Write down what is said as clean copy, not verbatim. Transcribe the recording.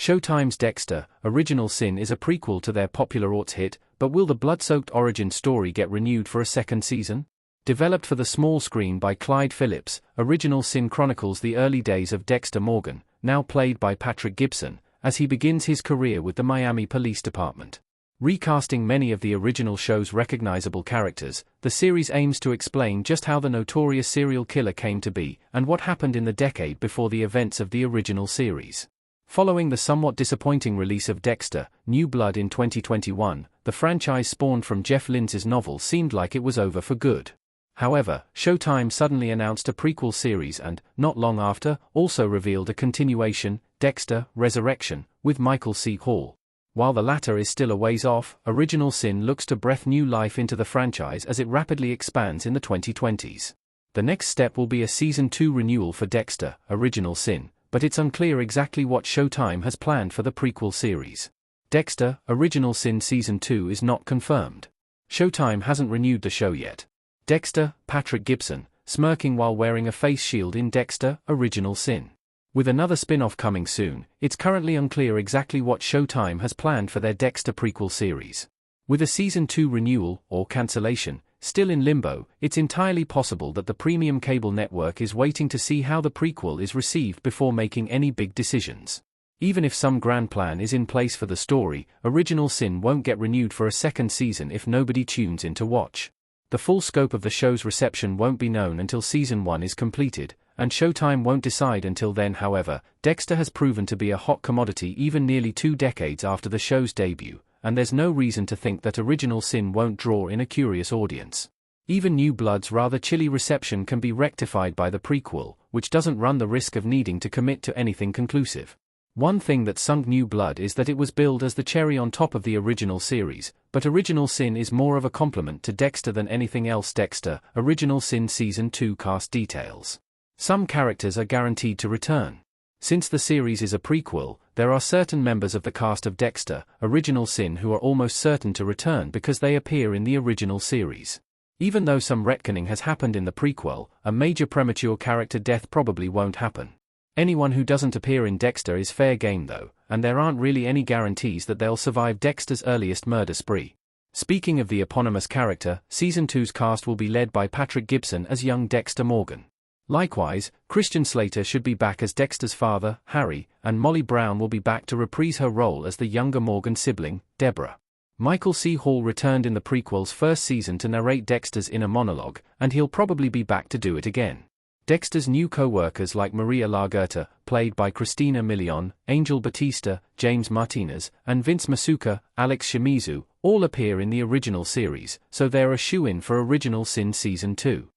Showtime's Dexter, Original Sin is a prequel to their popular aughts hit, but will the blood-soaked origin story get renewed for a second season? Developed for the small screen by Clyde Phillips, Original Sin chronicles the early days of Dexter Morgan, now played by Patrick Gibson, as he begins his career with the Miami Police Department. Recasting many of the original show's recognizable characters, the series aims to explain just how the notorious serial killer came to be and what happened in the decade before the events of the original series. Following the somewhat disappointing release of Dexter, New Blood in 2021, the franchise spawned from Jeff Lindsay's novel seemed like it was over for good. However, Showtime suddenly announced a prequel series and, not long after, also revealed a continuation, Dexter, Resurrection, with Michael C. Hall. While the latter is still a ways off, Original Sin looks to breathe new life into the franchise as it rapidly expands in the 2020s. The next step will be a Season 2 renewal for Dexter, Original Sin, but it's unclear exactly what Showtime has planned for the prequel series. Dexter, Original Sin Season 2 is not confirmed. Showtime hasn't renewed the show yet. Dexter, Patrick Gibson, smirking while wearing a face shield in Dexter, Original Sin. With another spin-off coming soon, it's currently unclear exactly what Showtime has planned for their Dexter prequel series. With a Season 2 renewal, or cancellation, still in limbo, it's entirely possible that the premium cable network is waiting to see how the prequel is received before making any big decisions. Even if some grand plan is in place for the story, Original Sin won't get renewed for a second season if nobody tunes in to watch. The full scope of the show's reception won't be known until Season 1 is completed, and Showtime won't decide until then. However, Dexter has proven to be a hot commodity even nearly 2 decades after the show's debut, and there's no reason to think that Original Sin won't draw in a curious audience. Even New Blood's rather chilly reception can be rectified by the prequel, which doesn't run the risk of needing to commit to anything conclusive. One thing that sunk New Blood is that it was billed as the cherry on top of the original series, but Original Sin is more of a compliment to Dexter than anything else. Dexter, Original Sin Season 2 cast details. Some characters are guaranteed to return. Since the series is a prequel, there are certain members of the cast of Dexter, Original Sin who are almost certain to return because they appear in the original series. Even though some retconning has happened in the prequel, a major premature character death probably won't happen. Anyone who doesn't appear in Dexter is fair game though, and there aren't really any guarantees that they'll survive Dexter's earliest murder spree. Speaking of the eponymous character, Season 2's cast will be led by Patrick Gibson as young Dexter Morgan. Likewise, Christian Slater should be back as Dexter's father, Harry, and Molly Brown will be back to reprise her role as the younger Morgan sibling, Deborah. Michael C. Hall returned in the prequel's first season to narrate Dexter's inner monologue, and he'll probably be back to do it again. Dexter's new co-workers like Maria Lagerta, played by Christina Milian, Angel Batista, James Martinez, and Vince Masuka, Alex Shimizu, all appear in the original series, so they're a shoo-in for Original Sin Season 2.